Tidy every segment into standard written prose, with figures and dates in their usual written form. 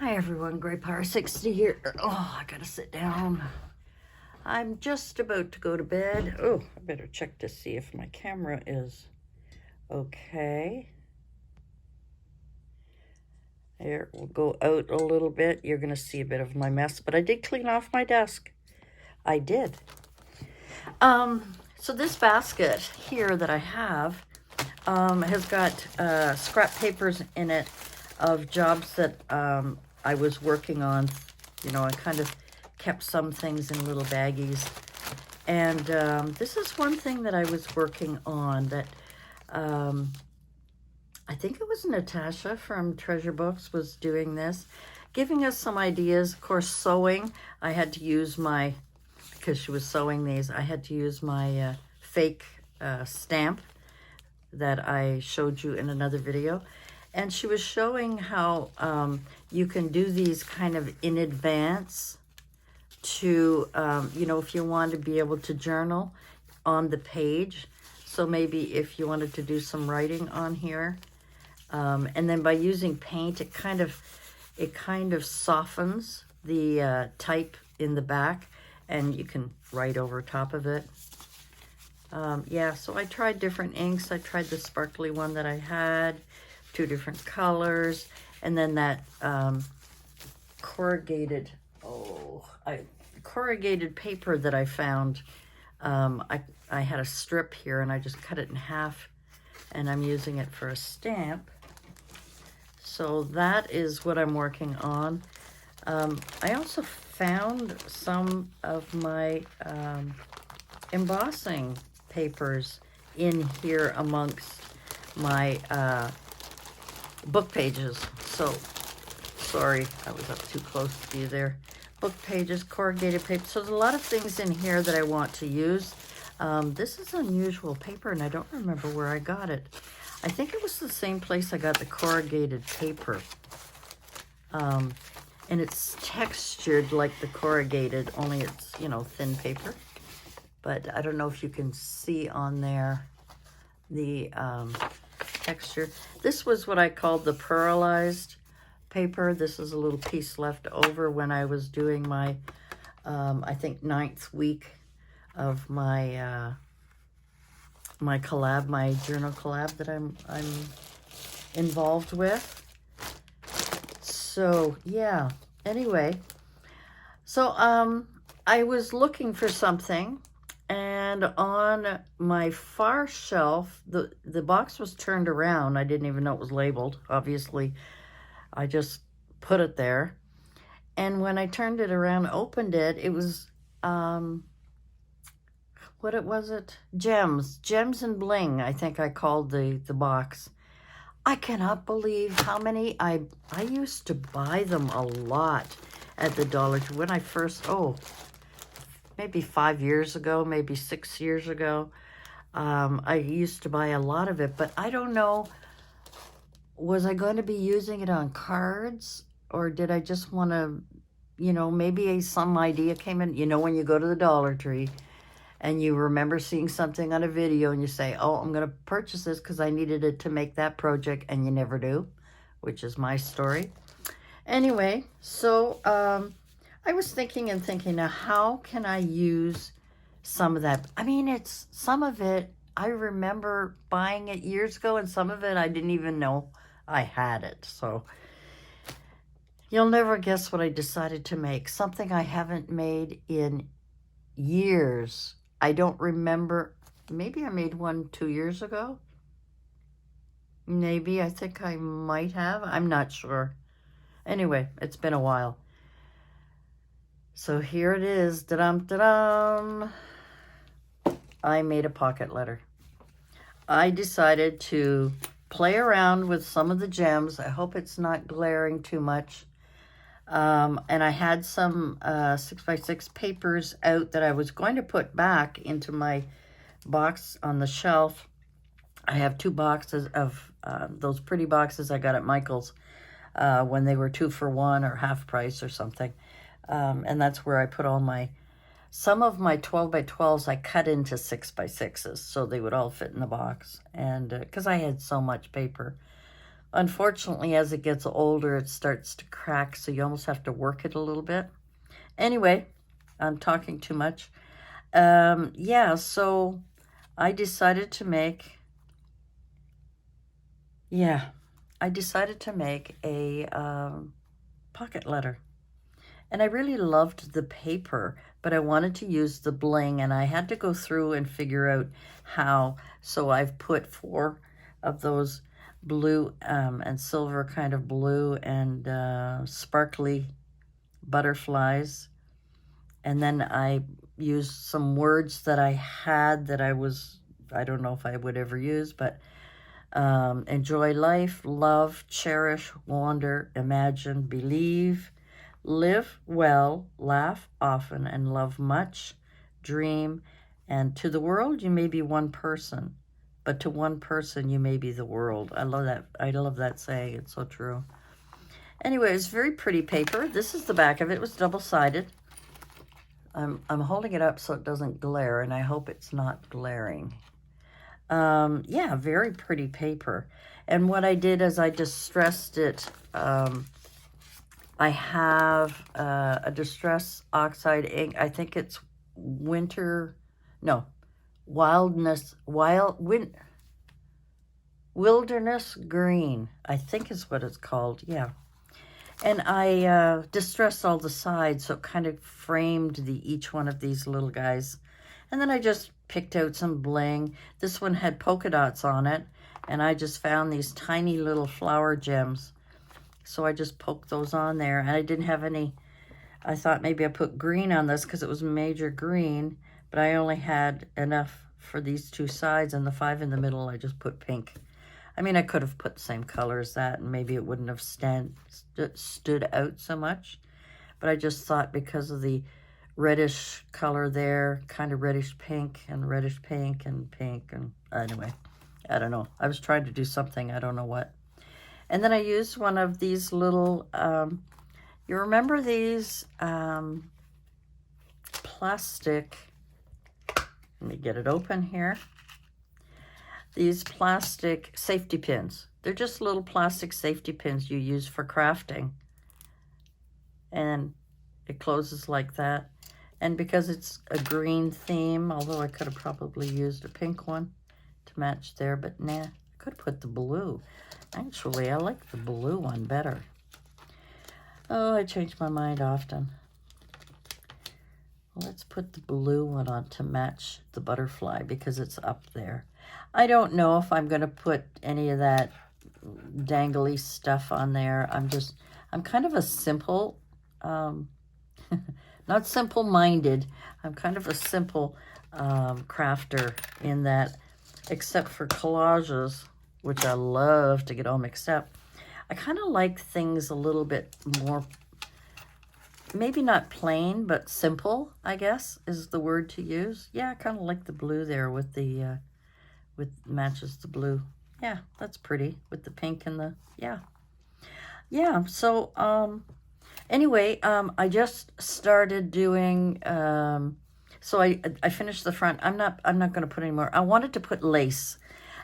Hi everyone, Grey Power 60 here. Oh, I gotta sit down. I'm just about to go to bed. Oh, I better check to see if my camera is okay. There, we'll go out a little bit. You're gonna see a bit of my mess, but I did clean off my desk. I did. So this basket here that I have has got scrap papers in it of jobs that I was working on. You know, I kind of kept some things in little baggies. And this is one thing that I was working on that I think it was Natasha from Treasure Books was doing this, giving us some ideas. Of course, sewing, I had to use my, because she was sewing these, I had to use my fake stamp that I showed you in another video. And she was showing how you can do these kind of in advance to, you know, if you want to be able to journal on the page. So maybe if you wanted to do some writing on here. And then by using paint, it kind of softens the type in the back, and you can write over top of it. Yeah, so I tried different inks. I tried the sparkly one that I had, 2 different colors, and then that corrugated paper that I found. I had a strip here, and I just cut it in half, and I'm using it for a stamp. So that is what I'm working on. I also found some of my embossing papers in here amongst my book pages. So, sorry, I was up too close to you there. Book pages, corrugated paper. So there's a lot of things in here that I want to use. This is unusual paper, and I don't remember where I got it. I think it was the same place I got the corrugated paper. And it's textured like the corrugated, only it's, you know, thin paper. But I don't know if you can see on there the texture. This was what I called the pearlized paper. This is a little piece left over when I was doing my, I think, 9th week of my my collab, my journal collab that I'm involved with. So yeah, anyway, so I was looking for something, and on my far shelf, the box was turned around. I didn't even know it was labeled. Obviously, I just put it there. And when I turned it around, opened it, it was what was it? Gems and Bling, I think I called the box. I cannot believe how many I used to buy them a lot at the Dollar Tree when I first, maybe 5 years ago, maybe 6 years ago. I used to buy a lot of it, but I don't know, was I going to be using it on cards, or did I just want to, you know, maybe some idea came in, you know, when you go to the Dollar Tree and you remember seeing something on a video and you say, oh, I'm going to purchase this because I needed it to make that project, and you never do, which is my story. Anyway, so I was thinking, now how can I use some of that? I mean, it's some of it, I remember buying it years ago, and some of it I didn't even know I had it. So you'll never guess what I decided to make. Something I haven't made in years. I don't remember. Maybe I made one 2 years ago. Maybe, I think I might have. I'm not sure. Anyway, it's been a while. So here it is. Da-dum, da-dum. I made a pocket letter. I decided to play around with some of the gems. I hope it's not glaring too much. And I had some 6x6 papers out that I was going to put back into my box on the shelf. I have 2 boxes of those pretty boxes I got at Michael's when they were 2 for 1 or half price or something. And that's where I put all some of my 12x12s I cut into 6x6s so they would all fit in the box. And because I had so much paper. Unfortunately, as it gets older, it starts to crack, so you almost have to work it a little bit. Anyway, I'm talking too much. Yeah, so I decided to make, a pocket letter. And I really loved the paper, but I wanted to use the bling, and I had to go through and figure out how. So I've put 4 of those blue and silver, kind of blue and sparkly butterflies. And then I used some words that I had that I don't know if I would ever use, but enjoy life, love, cherish, wander, imagine, believe, live well, laugh often, and love much, dream, and to the world you may be one person, but to one person you may be the world. I love that. I love that saying. It's so true. Anyway, it's very pretty paper. This is the back of it. It was double-sided. I'm holding it up so it doesn't glare, and I hope it's not glaring. Yeah, very pretty paper. And what I did is I distressed it. I have a Distress Oxide ink. I think it's Wilderness Green, I think is what it's called, yeah. And I distressed all the sides, so it kind of framed each one of these little guys. And then I just picked out some bling. This one had polka dots on it, and I just found these tiny little flower gems. So I just poked those on there, and I didn't have any. I thought maybe I put green on this because it was major green, but I only had enough for these 2 sides, and the 5 in the middle I just put pink. I mean, I could have put the same color as that, and maybe it wouldn't have stood out so much. But I just thought because of the reddish color there, kind of reddish pink and reddish pink and pink. And anyway, I don't know. I was trying to do something. I don't know what. And then I used one of these little, you remember these plastic, let me get it open here. These plastic safety pins. They're just little plastic safety pins you use for crafting. And it closes like that. And because it's a green theme, although I could have probably used a pink one to match there, but nah, I could have put the blue. Actually, I like the blue one better. Oh, I change my mind often. Let's put the blue one on to match the butterfly because it's up there. I don't know if I'm going to put any of that dangly stuff on there. I'm kind of a simple, not simple-minded. I'm kind of a simple crafter in that, except for collages, which I love to get all mixed up. I kind of like things a little bit more, maybe not plain, but simple, I guess, is the word to use. Yeah, I kind of like the blue there with the, matches the blue. Yeah, that's pretty with the pink and the, yeah. Yeah, so, anyway, I just started doing, so I finished the front. I'm not going to put any more. I wanted to put lace.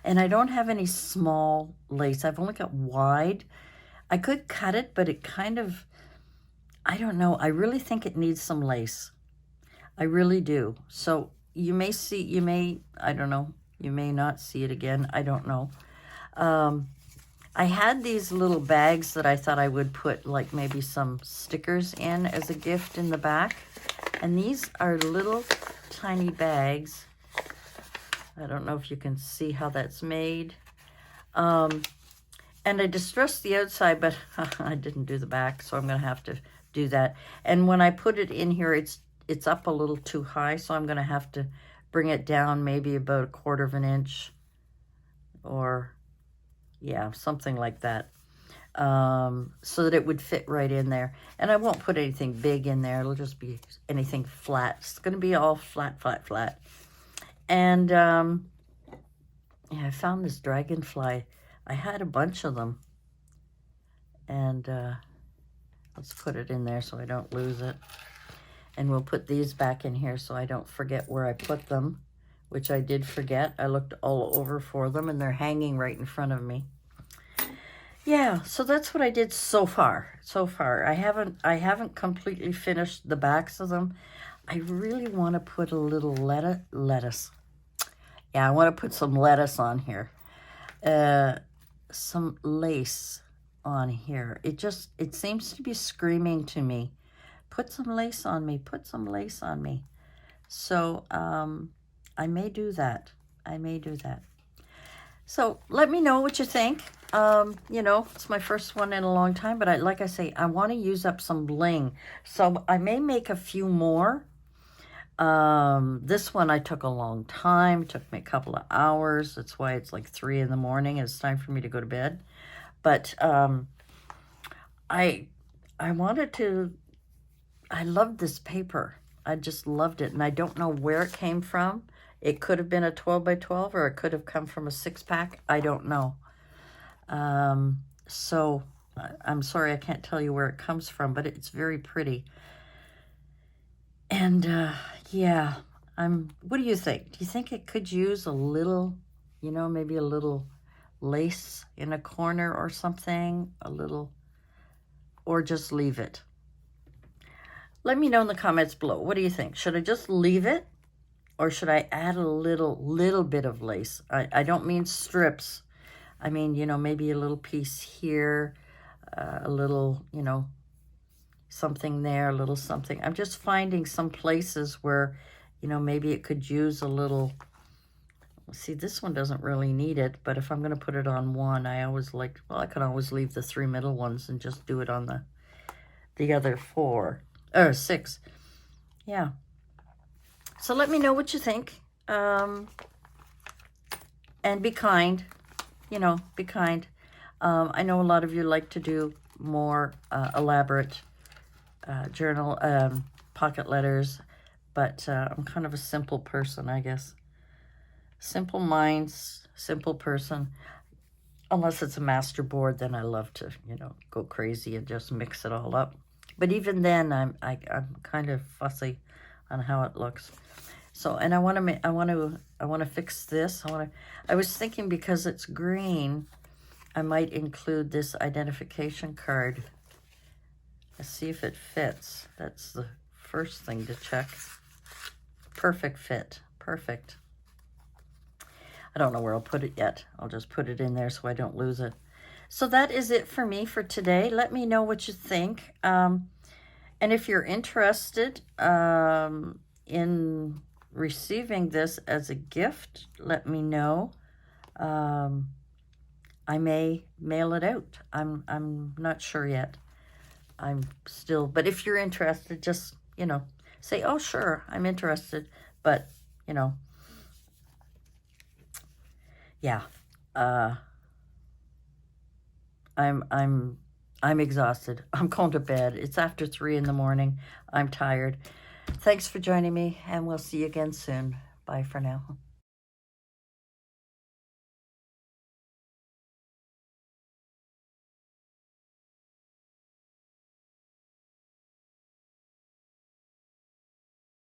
And I don't have any small lace. I've only got wide. I could cut it, but it kind of, I don't know. I really think it needs some lace. I really do. So you may see, I don't know. You may not see it again. I don't know. I had these little bags that I thought I would put like maybe some stickers in as a gift in the back. And these are little tiny bags. I don't know if you can see how that's made. And I distressed the outside, but I didn't do the back, so I'm going to have to do that. And when I put it in here, it's up a little too high, so I'm going to have to bring it down maybe about 1/4 of an inch or, yeah, something like that, so that it would fit right in there. And I won't put anything big in there. It'll just be anything flat. It's going to be all flat, flat, flat. And, yeah, I found this dragonfly. I had a bunch of them. And let's put it in there so I don't lose it. And we'll put these back in here so I don't forget where I put them, which I did forget. I looked all over for them, and they're hanging right in front of me. Yeah, so that's what I did so far. So far, I haven't completely finished the backs of them. I really want to put a little lettuce. Yeah, I want to put some lettuce on here. Uh, some lace on here. It seems to be screaming to me. Put some lace on me. Put some lace on me. So I may do that. I may do that. So let me know what you think. It's my first one in a long time, but like I say, I want to use up some bling. So I may make a few more. This one I took a long time. It took me a couple of hours. That's why it's like 3 in the morning. It's time for me to go to bed. But I wanted to. I loved this paper. I just loved it, and I don't know where it came from. It could have been a 12 by 12, or it could have come from a 6-pack. I don't know. So I'm sorry I can't tell you where it comes from, but it's very pretty. And yeah, what do you think? Do you think it could use a little, maybe a little lace in a corner or something? A little, or just leave it? Let me know in the comments below. What do you think? Should I just leave it? Or should I add a little bit of lace? I don't mean strips. I mean, maybe a little piece here, a little, something there, a little something. I'm just finding some places where, maybe it could use a little. See, this one doesn't really need it, but if I'm going to put it on one, I can always leave the 3 middle ones and just do it on the other 4 or 6. Yeah. So let me know what you think. And be kind. Be kind. I know a lot of you like to do more elaborate journal pocket letters, but I'm kind of a simple person, I guess. Simple minds, simple person. Unless it's a master board, then I love to, go crazy and just mix it all up. But even then, I'm kind of fussy on how it looks. So, and I want to fix this. I was thinking, because it's green, I might include this identification card. Let's see if it fits. That's the first thing to check. Perfect fit. Perfect. I don't know where I'll put it yet. I'll just put it in there so I don't lose it. So that is it for me for today. Let me know what you think. And if you're interested in receiving this as a gift, let me know. I may mail it out. I'm not sure yet. I'm still, but if you're interested, just, say, oh, sure, I'm interested. But, yeah, I'm exhausted. I'm going to bed. It's after 3 in the morning. I'm tired. Thanks for joining me, and we'll see you again soon. Bye for now.